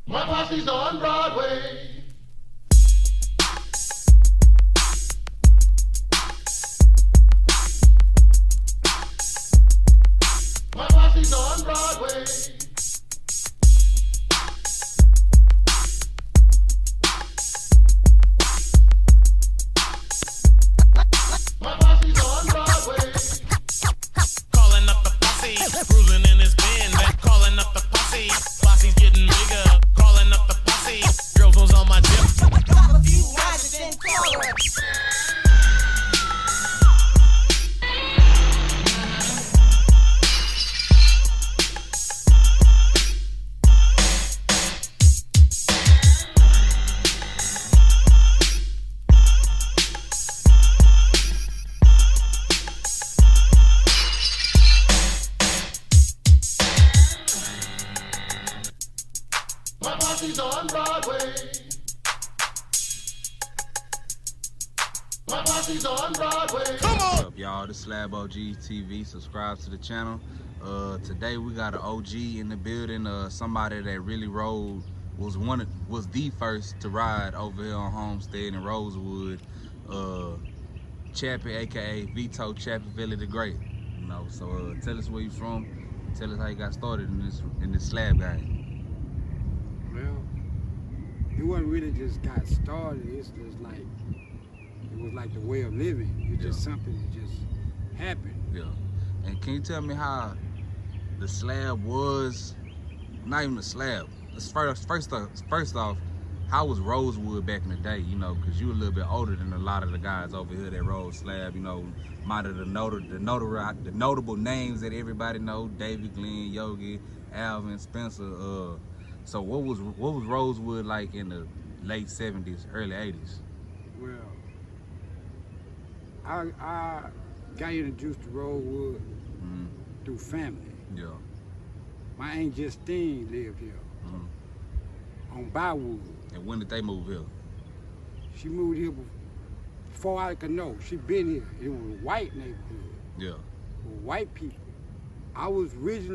My posse's on Broadway. My posse's on Broadway. My posse's on Broadway. Calling up the posse, cruising in his Benz. Calling up the posse, posse's getting bigger. Calling up the posse, girls was on my tip. Drop a few rises and callers. My posse's on Broadway. My posse's on Broadway. What's up, y'all? This SlabOGsTV. Subscribe to the channel. Today we got an OG in the building. Somebody that really rode, was the first to ride over here on Homestead in Rosewood. Chappi, aka Vito Chappi Valley the Great. You know, so tell us where you from. Tell us how you got started in this slab game. Well, it wasn't really just got started. It's just like, it was like the way of living. It's just something that just happened. Yeah. And can you tell me how the slab was, not even the slab, first off, how was Rosewood back in the day, you know, because you were a little bit older than a lot of the guys over here that rode slab, you know, might have the notable names that everybody know, David, Glenn, Yogi, Alvin, Spencer. So what was Rosewood like in the late 70s, early 80s? Well, I got introduced to Rosewood through family. Yeah. My Aunt Justine lived here on Bywood. And when did they move here? She moved here before I could know. She been here. It was a white neighborhood. Yeah. With white people. I was raised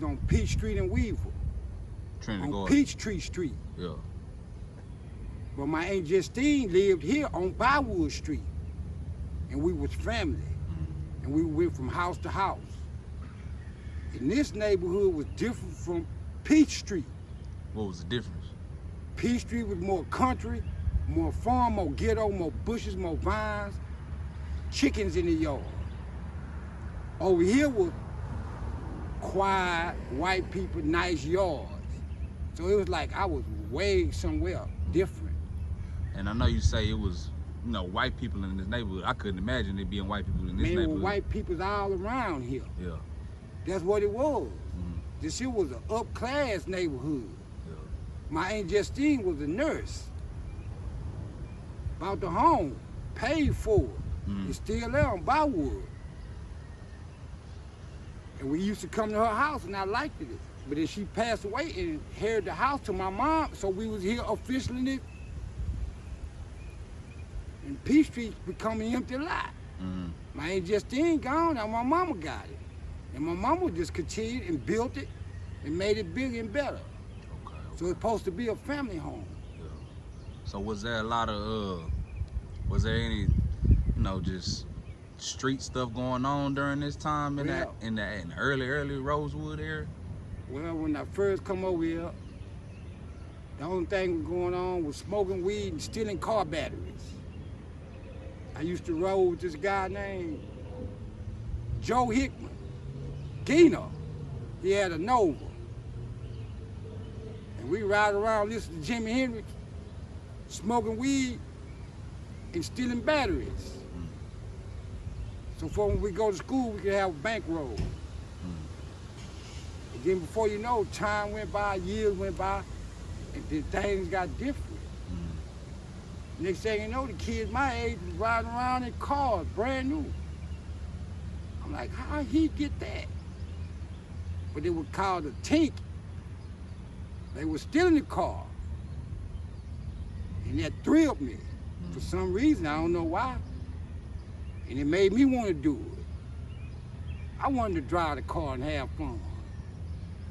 on Peach Street in Weevil. Trinity On Garden. Peachtree Street. Yeah. But my Aunt Justine lived here on Bywood Street. And we was family. And we went from house to house. And this neighborhood was different from Peach Street. What was the difference? Peach Street was more country, more farm, more ghetto, more bushes, more vines, chickens in the yard. Over here was quiet, white people, nice yards. So it was like I was way somewhere different. And I know you say it was, you know, white people in this neighborhood. I couldn't imagine it being white people in this Man, neighborhood. with white peoples all around here. Yeah. That's what it was. This here was an up-class neighborhood. Yeah. My Aunt Justine was a nurse. Bought the home, paid for it. It's still there on Bywood. And we used to come to her house and I liked it. But then she passed away and inherited the house to my mom, so we was here officially. And Peach Street become an empty lot. My Aunt Justine gone, now my mama got it. And my mama just continued and built it and made it bigger and better. Okay. So it's supposed to be a family home. Yeah. So was there a lot of, was there any, you know, just street stuff going on during this time in in the early Rosewood era? Well, when I first come over here, the only thing going on was smoking weed and stealing car batteries. I used to roll with this guy named Joe Hickman, Gino. He had a Nova. And we ride around listening to Jimi Hendrix, smoking weed and stealing batteries. So for when we go to school, we could have a bankroll. And then before you know, time went by, years went by, and then things got different. Next thing you know, the kids my age was riding around in cars, brand new. I'm like, how he get that? But they were called a tink. They were stealing the car. And that thrilled me. For some reason, I don't know why. And it made me want to do it. I wanted to drive the car and have fun.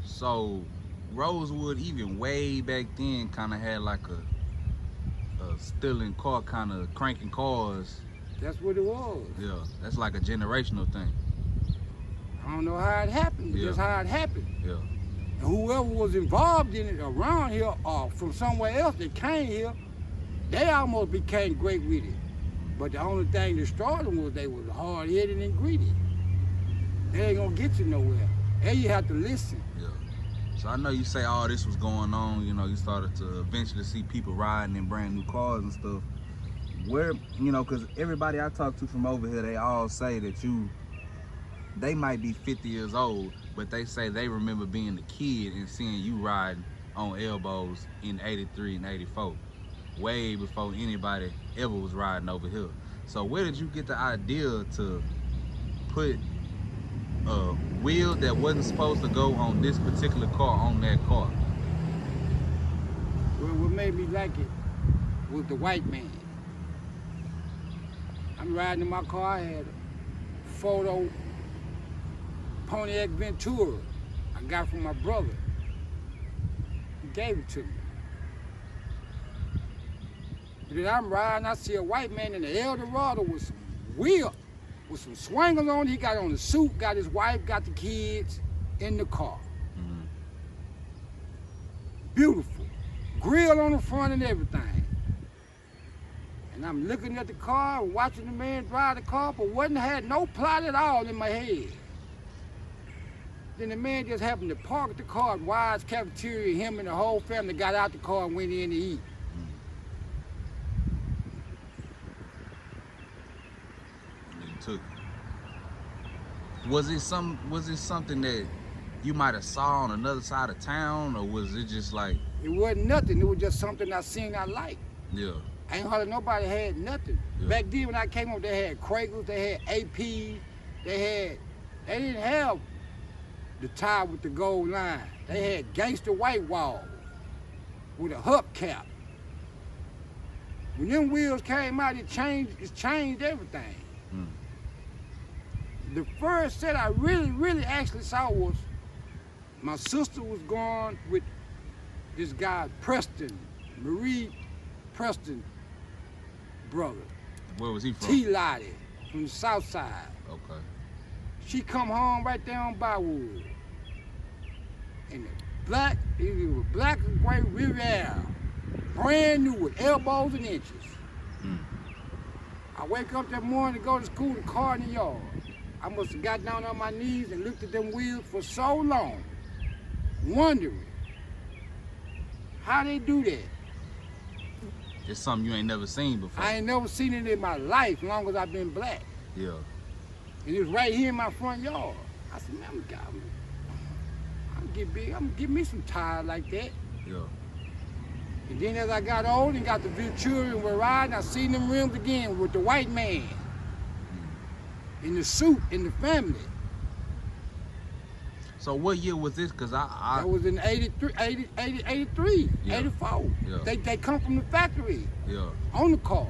So Rosewood, even way back then, kind of had like a stealing car, kind of cranking cars. That's what it was. Yeah, that's like a generational thing. I don't know how it happened. Yeah. That's how it happened. Yeah. And whoever was involved in it around here or from somewhere else that came here, they almost became great with it. But the only thing that destroyed them was they was hard-headed and greedy. They ain't gonna get you nowhere. And you have to listen. Yeah. So I know you say all this was going on, you know, you started to eventually see people riding in brand new cars and stuff. Where, you know, because everybody I talk to from over here, they all say that they might be 50 years old, but they say they remember being a kid and seeing you riding on elbows in 83 and 84, way before anybody ever was riding over here. So where did you get the idea to put a wheel that wasn't supposed to go on this particular car on that car? Well, what made me like it was the white man. I'm riding in my car, I had a photo Pontiac Ventura I got from my brother. He gave it to me. And then I'm riding, I see a white man in the Eldorado with some wheel, with some swingers on. He got on the suit, got his wife, got the kids in the car. Mm-hmm. Beautiful. Grill on the front and everything. And I'm looking at the car, watching the man drive the car, but had no plot at all in my head. Then the man just happened to park the car at Wise Cafeteria. Him and the whole family got out the car and went in to eat. And you took it. Was it something that you might have saw on another side of town, or was it just like? It wasn't nothing. It was just something I seen I liked. Yeah. Ain't hardly nobody had nothing. Yeah. Back then when I came up, they had Kragers, they had AP, they didn't have the tie with the gold line. They had gangster white wall with a hubcap. When them wheels came out, it changed everything. Mm. The first set I really actually saw was my sister was going with this guy, Preston, Marie Preston brother. Where was he from? T. Lottie from the south side. Okay. She come home right there on Bywood. And it was black and gray Riviera, brand new with elbows and inches. Mm. I wake up that morning to go to school, the car in the yard. I must have got down on my knees and looked at them wheels for so long, wondering how they do that. It's something you ain't never seen before. I ain't never seen it in my life, as long as I've been black. Yeah. And it was right here in my front yard. I said, man, I'm gonna get big. I'm gonna get me some tires like that. Yeah. And then as I got old and got the Ventura and we're riding, I seen them rims again with the white man in the suit in the family. So what year was this? Cause That was in 83, Yeah. 84. Yeah. They come from the factory Yeah. on the car.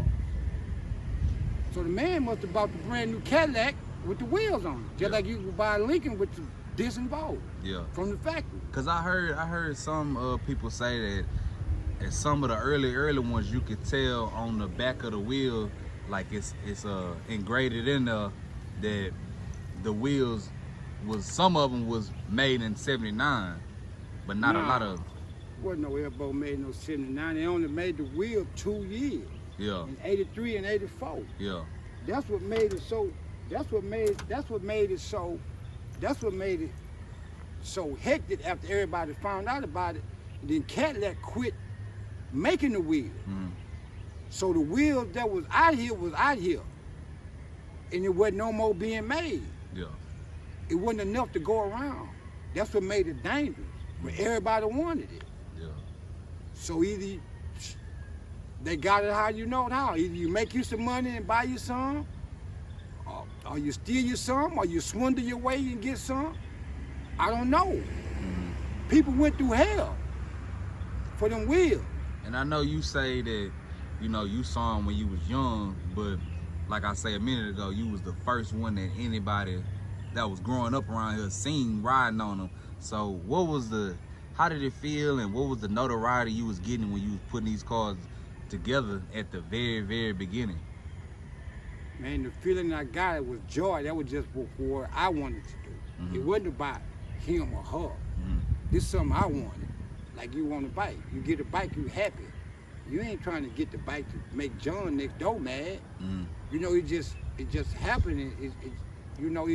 So the man must have bought the brand new Cadillac with the wheels on it. Just Yeah. like you could buy a Lincoln with the disinvolved Yeah. from the factory. Cause I heard some people say that at some of the early ones you could tell on the back of the wheel, like it's engraved in there that the wheels was, some of them was made in 79, but not a Nah. lot of. Wasn't no elbow made in no 79. They only made the wheel 2 years, Yeah. in 83 and 84. Yeah. That's what made it so. That's what made it so hectic after everybody found out about it. And then Cadillac quit making the wheels. Mm. So the wheels that was out here, and it wasn't no more being made. Yeah. It wasn't enough to go around. That's what made it dangerous. But everybody wanted it. Yeah. So either they got it how you know it how. Either you make you some money and buy you some, or you steal you some, or you swindle your way and get some. I don't know. Mm. People went through hell for them wheels. And I know you say that, you know, you saw them when you was young, but like I say a minute ago, you was the first one that anybody that was growing up around here seen riding on them. So what was the How did it feel, and what was the notoriety you was getting when you was putting these cars together at the very, very beginning? Man, the feeling I got, it was joy. That was just what I wanted to do. It wasn't about him or her. This is something I wanted. Like you want a bike. You get a bike, you happy. You ain't trying to get the bike to make John next door mad. You know, it just happened. You know,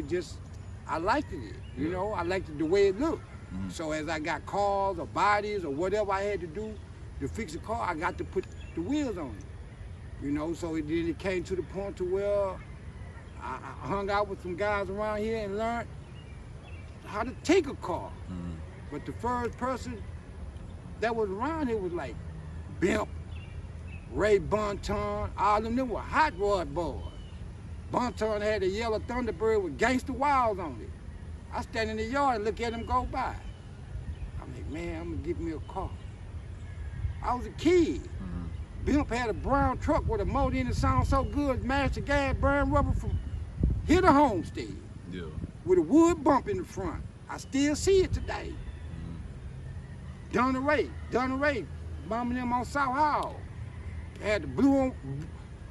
I liked it. You know, I liked it the way it looked. So as I got cars or bodies or whatever I had to do to fix the car, I got to put the wheels on it. You know, so then it came to the point to where I hung out with some guys around here and learned how to take a car. But the first person that was around here was like Bimp, Ray Bonton, all of them were hot rod boys. Bonton had a yellow Thunderbird with gangster walls on it. I stand in the yard and look at them go by. I'm like, man, I'm gonna get me a car. I was a kid. Bimp had a brown truck with a motor in it, sound so good, mashed the gas, burn rubber from here to Homestead. Yeah. With a wood bump in the front. I still see it today. Donna Ray, bombing them on South Hall. Had a blue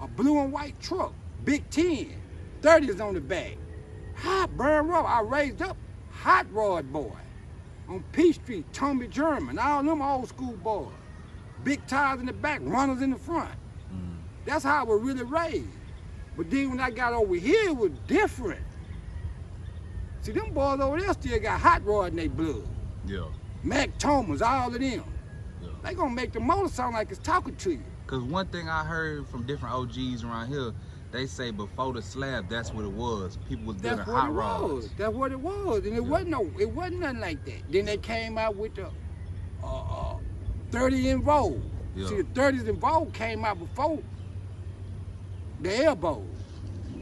and white truck, Big 10, 30s on the back. Hot burn rubber. I raised up hot rod boy on P Street, Tommy German, all them old school boys. Big tires in the back, runners in the front. That's how I was really raised. But then when I got over here, it was different. See, them boys over there still got hot rod in their blood. Yeah. Mac Thomas, all of them. Yeah. They gonna make the motor sound like it's talking to you. Cause one thing I heard from different OGs around here, they say before the slab, that's what it was. People was building hot rods. That's what it was, and it wasn't nothing like that. Then they came out with the 30 in Vogue. Yeah. See, the 30s in Vogue came out before the elbows.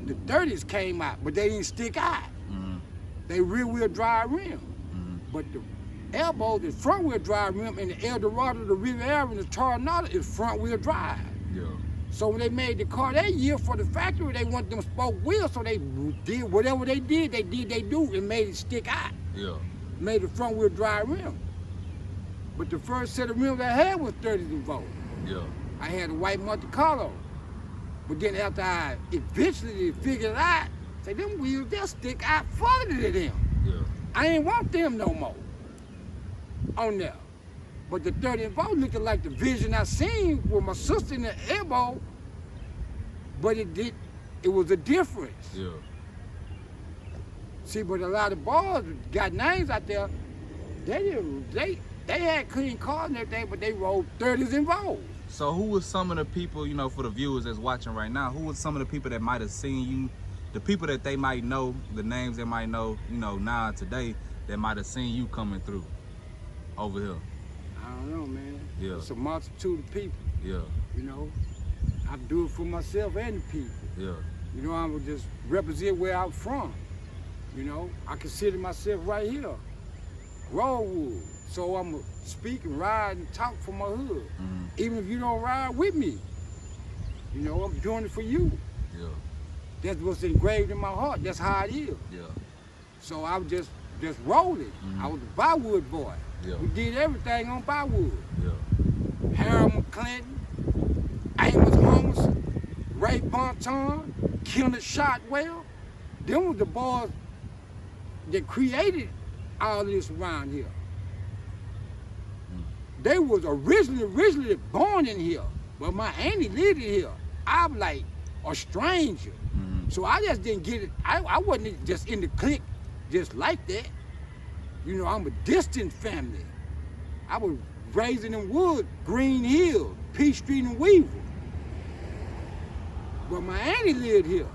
The 30s came out, but they didn't stick out. They rear-wheel drive rim. But the elbows is front-wheel drive rim, and the Eldorado, the Riviera, and the Tornado is front-wheel drive. Yeah. So when they made the car that year for the factory, they wanted them spoke wheels, so they did whatever they do, and made it stick out. Yeah. Made the front-wheel drive rim. But the first set of rims I had was 30s in Vogue. Yeah. I had a white Monte Carlo. But then after I eventually figured it out, say them wheels, they'll stick out further than them. Yeah. I ain't want them no more on there. But the 30 and Vogue looking like the vision I seen with my sister in the elbow, but it was a difference. Yeah. See, but a lot of boys got names out there, they had clean cars and everything, but they rode 30s and Vogue. So who was some of the people, you know, for the viewers that's watching right now, who was some of the people that might have seen you, the people that they might know, the names they might know, you know, now today, that might have seen you coming through over here? I don't know, man. Yeah. It's a multitude of people, Yeah. you know. I do it for myself and the people. Yeah. You know, I would just represent where I'm from. You know, I consider myself right here, Rosewood. So I'm going to speak and ride and talk for my hood. Even if you don't ride with me, you know, I'm doing it for you. Yeah. That's what's engraved in my heart. That's how it is. Yeah. So I was just rolling. I was a Bywood boy. Yeah. We did everything on Bywood. Yeah. Harold McClinton, Amos Holmes, Ray Bonton, Kenneth Shotwell. Them was the boys that created all of this around here. They was originally born in here, but my auntie lived in here. I'm like a stranger. So I just didn't get it. I wasn't just in the clique just like that. You know, I'm a distant family. I was raised in Wood, Green Hill, Peach Street and Weaver. But my auntie lived here.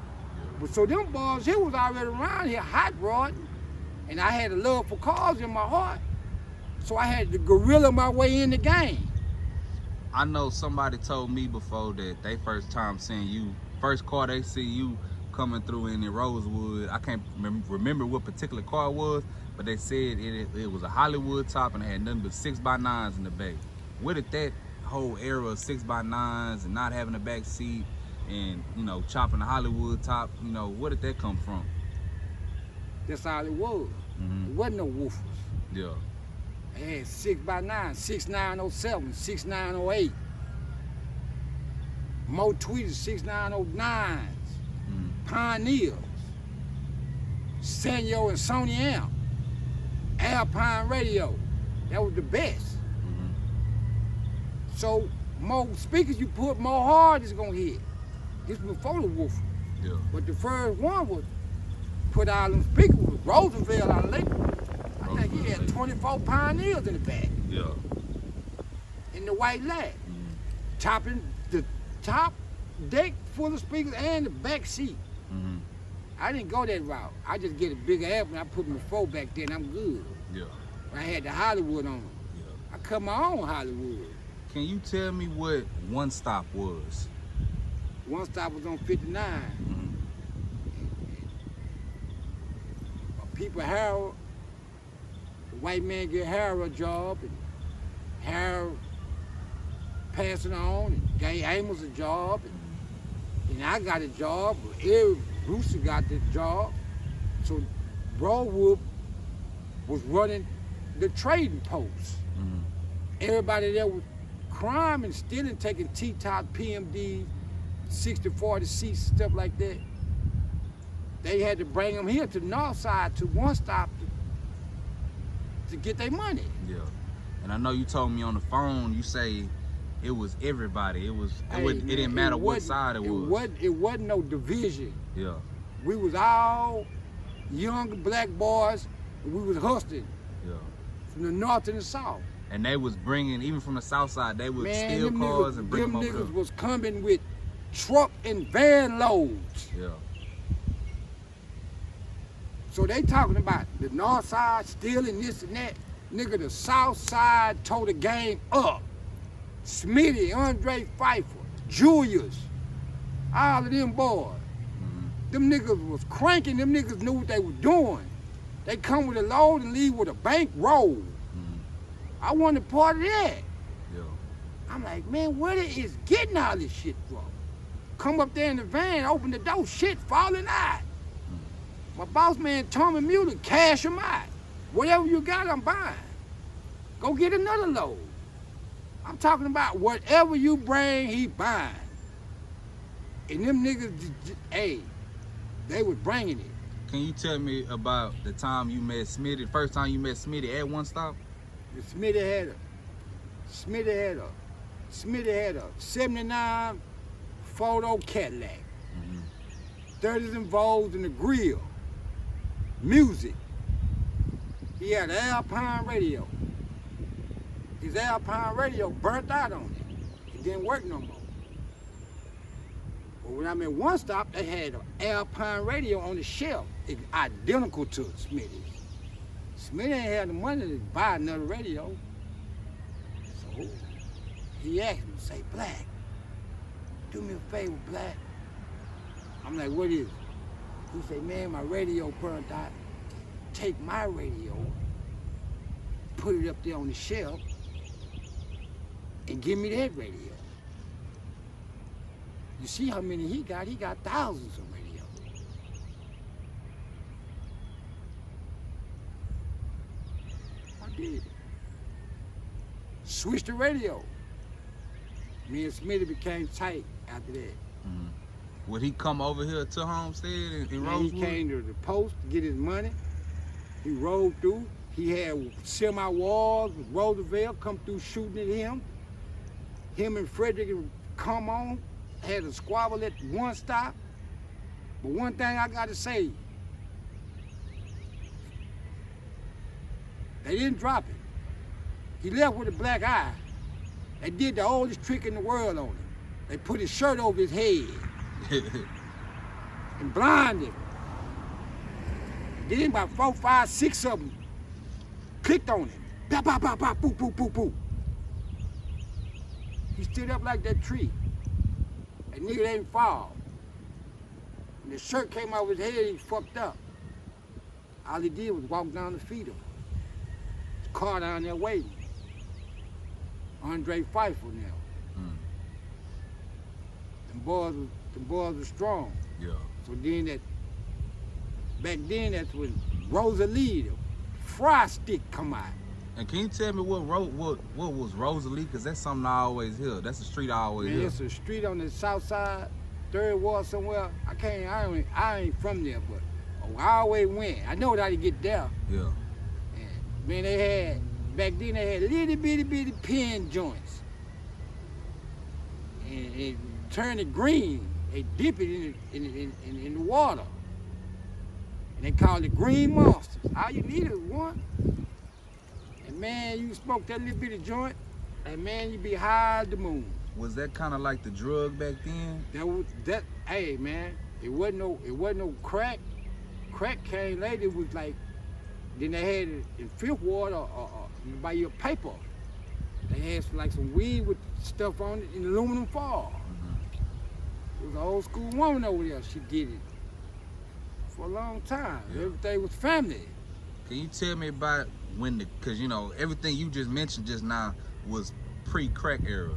But so them boys here was already around here, hot rodding. And I had a love for cars in my heart. So I had to guerrilla my way in the game. I know somebody told me before that they first time seeing you, first car they see you coming through in the Rosewood. I can't remember what particular car it was, but they said it was a Hollywood top and it had nothing but 6x9s in the back. Where did that whole era of 6x9s and not having a back seat and, you know, chopping the Hollywood top, you know, where did that come from? That's all it was. It wasn't no woofers. Yeah. They had 6x9, 6907, 6908. Mo tweeters, 6909s. Pioneers. Sanyo and Sony Amp. Alpine Radio. That was the best. So more speakers you put, more hard it's gonna hit. This was before the woofer. Yeah. But the first one was put out them speakers was Roosevelt out of Lakewood. I think he had 24 Pioneers in the back. Yeah. In the white lag. Topping the top deck full of speakers and the back seat. I didn't go that route. I just get a bigger amp and I put my 4 back there and I'm good. Yeah. I had the Hollywood on. Yeah. I cut my own Hollywood. Can you tell me what One Stop was? One Stop was on 59. People Harold, the white man get Harold a job, and Harold passing on, and gave Amos a job, and I got a job, Eric Brewster got the job. So Rosewood was running the trading post. Everybody there was crime and stealing, taking T-top, PMDs, 60-40 seats, stuff like that. They had to bring them here to the north side to One Stop to get their money. Yeah. And I know you told me on the phone, you say it was everybody. It didn't matter what side it was. It wasn't no division. Yeah. We was all young black boys, and we was hustling Yeah. from the north and the south. And they was bringing, even from the south side, they would Man, steal them cars niggas, and bring them over niggas there. was coming with truck and van loads. Yeah. So they talking about the north side stealing this and that. Nigga, the south side tore the game up. Smitty, Andre Pfeiffer, Julius, all of them boys. Them niggas was cranking, them niggas knew what they were doing. They come with a load and leave with a bank roll. I wanted part of that. Yeah. I'm like, man, where they is getting all this shit from? Come up there in the van, open the door, shit falling out. My boss man, Tommy Mueller, cash them out. Whatever you got, I'm buying. Go get another load. I'm talking about whatever you bring, he buying. And them niggas, hey, they was bringing it. Can you tell me about the time you met Smitty, the first time you met Smitty at One Stop? Smitty had a 79 photo Cadillac. 30s and Vogues in the grill. Music. He had an Alpine radio. His Alpine radio burnt out on him. It didn't work no more. But when I'm at One Stop, they had an Alpine radio on the shelf, identical to Smitty's. Smitty ain't had the money to buy another radio. So he asked me, say, Black, do me a favor, Black. I'm like, what is it? He said, man, my radio burnt out. Take my radio, put it up there on the shelf, and give me that radio. You see how many he got? He got thousands of radios. I did. Switched the radio. Me and Smitty became tight after that. Would he come over here to Homestead in Man, Rosewood? he came to the post to get his money. He rode through. He had semi-walls with Roosevelt come through shooting at him. Him and Frederick would come on, had a squabble at One Stop. But one thing I gotta say, they didn't drop it. He left with a black eye. They did the oldest trick in the world on him. They put his shirt over his head and blinded him. Then about 4, 5, 6 of them clicked on him. Bop, bop, bop, bop, boop, boop, boop, boop. He stood up like that tree. That nigga didn't fall. When the shirt came out of his head, he fucked up. All he did was walk down the feet of him. His car down there waiting. Andre Pfeiffer now. Them boys were strong. Yeah. So then back then that's when Rosalie, the fry stick come out. And can you tell me what was Rosalie? Because that's something I always hear. That's a street I always Man, hear. it's a street on the south side, third ward somewhere. I ain't from there, but I always went. I know how to get there. Yeah. And man, back then they had little bitty pen joints. And it turned it green. They dip it in the water. And they called it green monsters. All you needed was one. And man, you smoke that little bitty joint, and man, you be high as the moon. Was that kind of like the drug back then? Hey man, it wasn't no crack. Crack came later. It was like, then they had it in fifth ward or you buy your paper. They had like some weed with stuff on it in aluminum foil. It was an old school woman over there. She did it for a long time. Yeah. Everything was family. Can you tell me about because you know, everything you just mentioned just now was pre-crack era.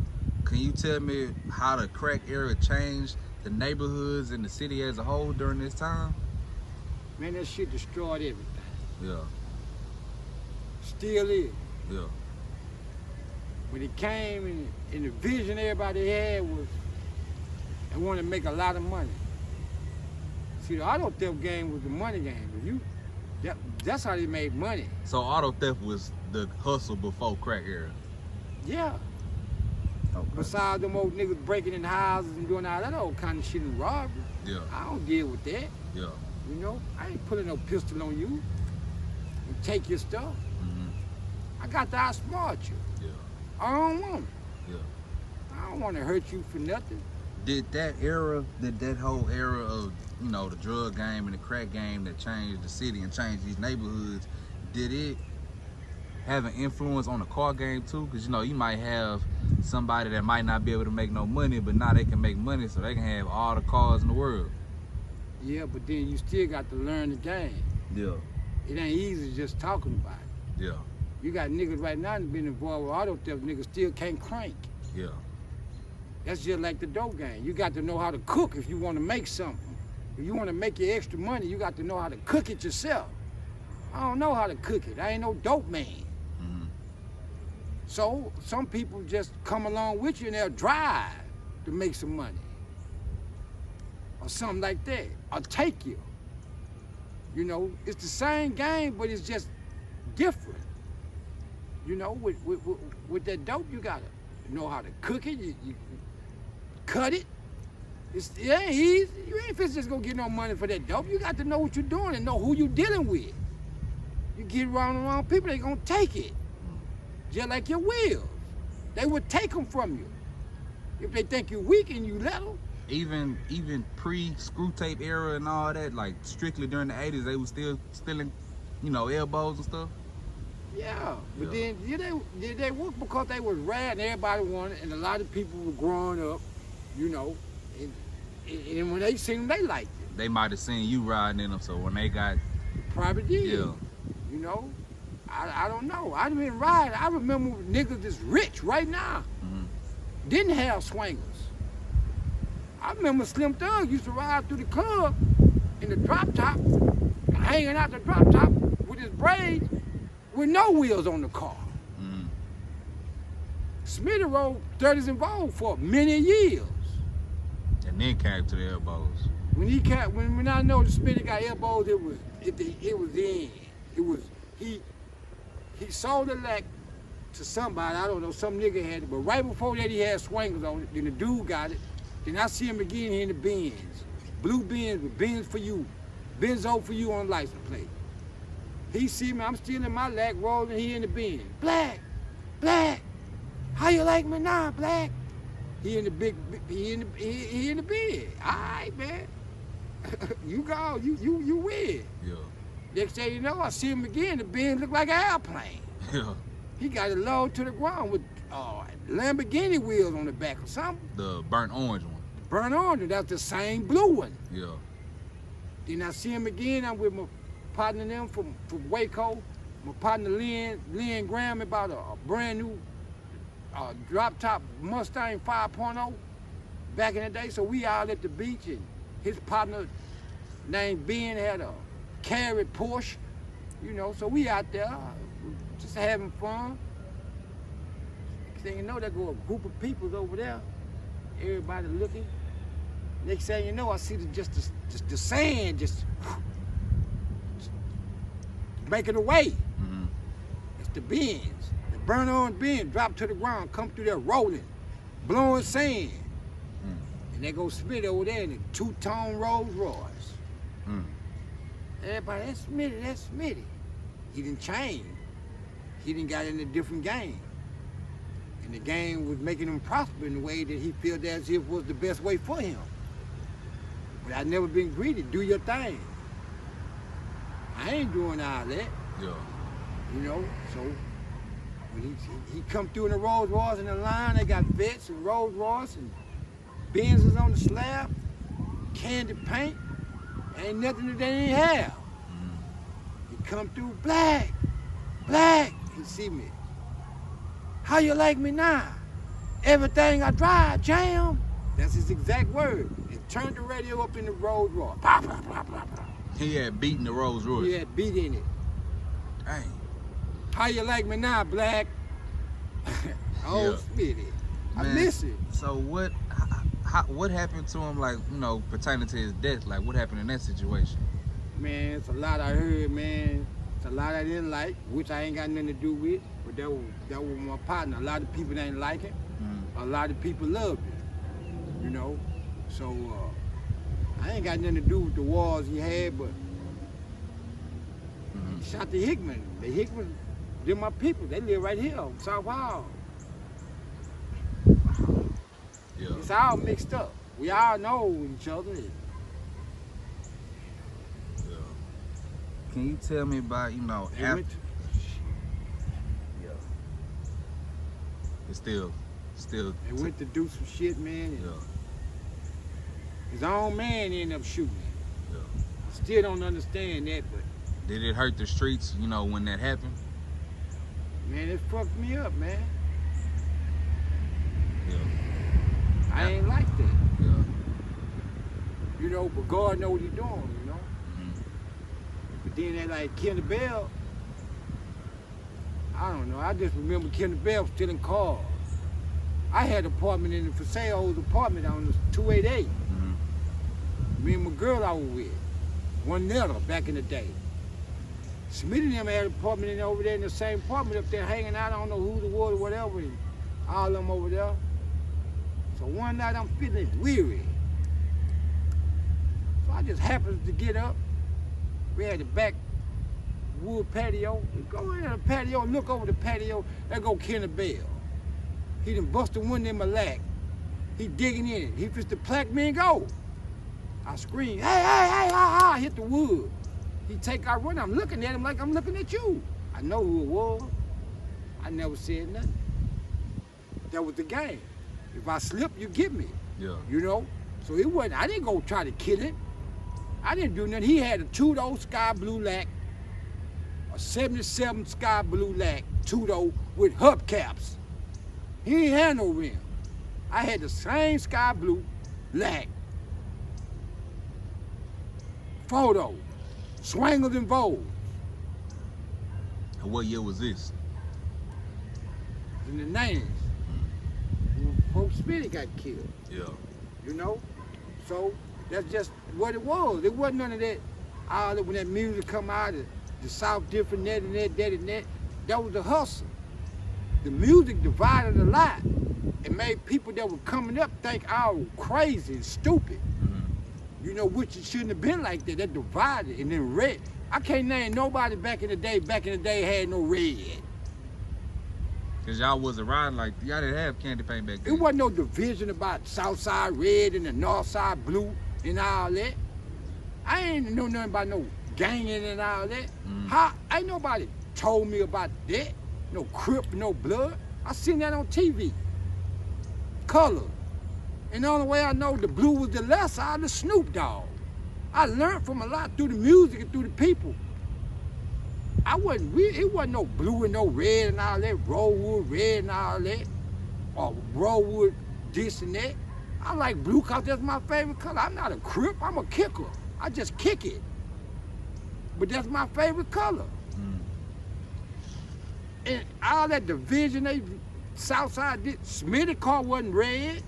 Can you tell me how the crack era changed the neighborhoods and the city as a whole during this time? Man, that shit destroyed everything. Yeah. Still is. Yeah. When it came and the vision everybody had was they wanted to make a lot of money. See, the auto theft game was the money game. That's how they made money. So auto theft was the hustle before crack era. Yeah. Okay. Besides them old niggas breaking in houses and doing all that old kind of shit and robbery. Yeah. I don't deal with that. Yeah. You know, I ain't putting no pistol on you and take your stuff. Mm-hmm. I got to outsmart you. Yeah. I don't want it. Yeah. I don't want to hurt you for nothing. Did that whole era of, you know, the drug game and the crack game that changed the city and changed these neighborhoods, did it have an influence on the car game too? Because, you know, you might have somebody that might not be able to make no money, but now they can make money so they can have all the cars in the world. Yeah, but then you still got to learn the game. Yeah. It ain't easy just talking about it. Yeah. You got niggas right now that been involved with auto theft, niggas still can't crank. Yeah. That's just like the dope game. You got to know how to cook if you want to make something. If you want to make your extra money, you got to know how to cook it yourself. I don't know how to cook it. I ain't no dope man. Mm-hmm. So some people just come along with you and they'll drive to make some money. Or something like that. Or take you. You know, it's the same game, but it's just different. You know, with that dope, you gotta know how to cook it. You cut it. It ain't easy. You ain't just gonna get no money for that dope. You got to know what you're doing and know who you're dealing with. You get around the wrong people, they gonna take it. Just like your wheels. They would take them from you. If they think you're weak and you let them. Even pre-screw tape era and all that, like strictly during the 80s, they was still stealing, you know, elbows and stuff. Yeah, but Yeah. then they work because they was rad and everybody wanted, and a lot of people were growing up, you know, and when they seen them, they liked it. They might have seen you riding in them, so when they got, Private deal. yeah, You know, I don't know. I done been riding. I remember niggas that's rich right now didn't have swingers. I remember Slim Thug used to ride through the club in the drop top, hanging out the drop top with his braids with no wheels on the car. Smitty rode 30s and Vogue for many years. and then came to the elbows. When I know the Smitty got elbows, it was in. It was he sold the lack to somebody, I don't know, some nigga had it, but right before that he had swingers on it, then the dude got it. Then I see him again here in the Benz. Blue Benz with Benz for you. Benzo for you on license plate. He see me, I'm still in my lack, rolling, he in the Benz. Black, how you like me now, Black? He in the he in the Benz. All right, man. You go, you win. Yeah. Next thing you know, I see him again, the Benz look like an airplane. Yeah. He got it low to the ground with Lamborghini wheels on the back or something. The burnt orange one. Burnt orange, that's the same blue one. Yeah. Then I see him again, I'm with my partner them from Waco. My partner Lynn Graham about a brand new drop top Mustang 5.0 back in the day. So we out at the beach and his partner named Ben had a carry Porsche, you know, so we out there just just having fun. Next thing you know, there go a group of people over there. Everybody looking. Next thing you know, I see the sand just making away. Mm-hmm. It's the bins. The burn on bin drop to the ground, come through there rolling, blowing sand. And they go Smitty over there in a two-tone Rolls Royce. Everybody, that's Smitty. He didn't change. He didn't got in a different game. And the game was making him prosper in the way that he felt as if was the best way for him. But I never been greedy. Do your thing. I ain't doing all that. Yeah. You know, so when he come through in the Rolls Royce in the line, they got vets and Rolls Royce and Benzes on the slab, candy paint, ain't nothing that they didn't have. He come through, black, he see me. How you like me now? Everything I drive, jam. That's his exact word. And turned the radio up in the Rolls Royce. Pop, pop, pop, pop, pop. He had beaten the Rolls Royce. He had beat in it. Dang. How you like me now, black? Oh, Yeah. Smitty. I Man, miss it. So what happened to him, like, you know, pertaining to his death? Like, what happened in that situation? Man, it's a lot I heard, man. It's a lot I didn't like, which I ain't got nothing to do with. But that was my partner. A lot of people didn't like it. A lot of people loved it. You know? So I ain't got nothing to do with the wars he had, but he shot the Hickman. The Hickman, they're my people. They live right here on South Hall. Yeah. It's all mixed up. We all know each other. Can you tell me about, you know, They after? went to- It's still. They went to do some shit, man. And Yeah. his own man ended up shooting him. Yeah. Still don't understand that, but Did it hurt the streets, you know, when that happened? man, it fucked me up, man. Yeah. I ain't like that. Yeah. You know, but God know what he doing, you know. Mhm. But then they like Kendall Bell. I don't know. I just remember Kendall Bell stealing cars. I had an apartment in the Faseo's apartment on the 288. Me and my girl I was with. One another back in the day. Smitty and them had an apartment over there in the same apartment up there hanging out. I don't know who the was or whatever. And all of them over there. So one night I'm feeling weary. So I just happened to get up. We had the back wood patio. We go in the patio, look over the patio. There go Kenny Bell. He done bust the window in my leg. He digging in it. He fixed the plaque, me and go. I scream, hey, ha, hit the wood. He take out running. I'm looking at him like I'm looking at you. I know who it was. I never said nothing. That was the game. If I slip, you get me. Yeah. You know? So it wasn't, I didn't go try to kill him. I didn't do nothing. He had a two-door sky blue lack, a 77 sky blue lack, two-door with hubcaps. He ain't had no rim. I had the same sky blue lack. Photo, Swangles and Vogue. And what year was this? In the 90s. Folks Smitty got killed. Yeah. You know? So that's just what it was. It wasn't none of that, all that when that music come out, the South different, that and that, that and that. That was the hustle. The music divided a lot. It made people that were coming up think I was crazy and stupid. You know, which it shouldn't have been like that. That divided. And then red. I can't name nobody back in the day had no red. Cause y'all wasn't riding like, y'all didn't have candy paint back then. It wasn't no division about South Side red and the North Side blue and all that. I ain't know nothing about no ganging and all that. How? Ain't nobody told me about that. No Crip, no blood. I seen that on TV. Color. And the only way I know the blue was the left side of Snoop Dogg. I learned from a lot through the music and through the people. It wasn't no blue and no red and all that, Rosewood red and all that, or Rosewood this and that. I like blue because that's my favorite color. I'm not a Crip, I'm a kicker. I just kick it. But that's my favorite color. And all that division they Southside did. Smitty car wasn't red.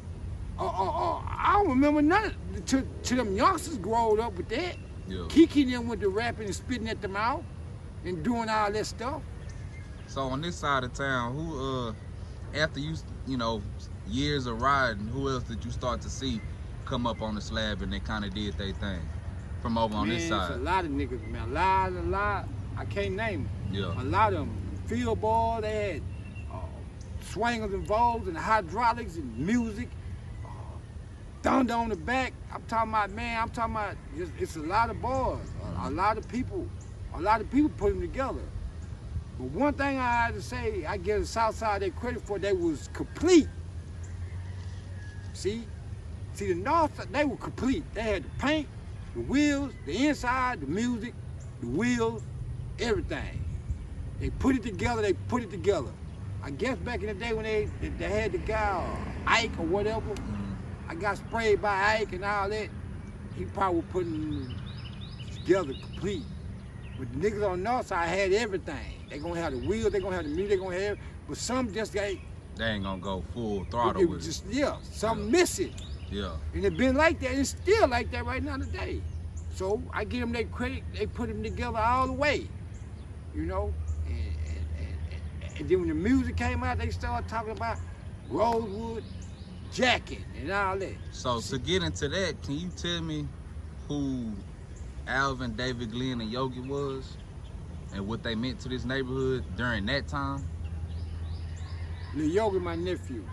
I don't remember none of to them youngsters growing up with that. Yeah. Kiki and them went to rapping and spitting at the mouth and doing all that stuff. So on this side of town, who after you know, years of riding, who else did you start to see come up on the slab and they kind of did their thing from over on this Man, side? it's a lot of niggas, man. A lot. I can't name them. Yeah. A lot of them. Field ball, they had swingers and vogues and hydraulics and music. Thunder on the back. I'm talking about it's a lot of boys. A lot of people put them together. But one thing I had to say, I give the Southside their credit for, they was complete. See the North side, they were complete. They had the paint, the wheels, the inside, the music, the wheels, everything. They put it together. I guess back in the day when they had the guy Ike or whatever, I got sprayed by Ike and all that. He probably was putting together complete. But the niggas on the north side had everything. They gonna have the wheels, they gonna have the music, they gonna have, but some just got. They ain't gonna go full throttle It with was it. just something missing. Yeah. And it been like that. It's still like that right now today. So I give them their credit. They put them together all the way, you know. And then when the music came out, they started talking about Rosewood jacket and all that. So to get into that, can you tell me who Alvin, David, Glenn, and Yogi was, and what they meant to this neighborhood during that time? Lil Yogi, my nephew.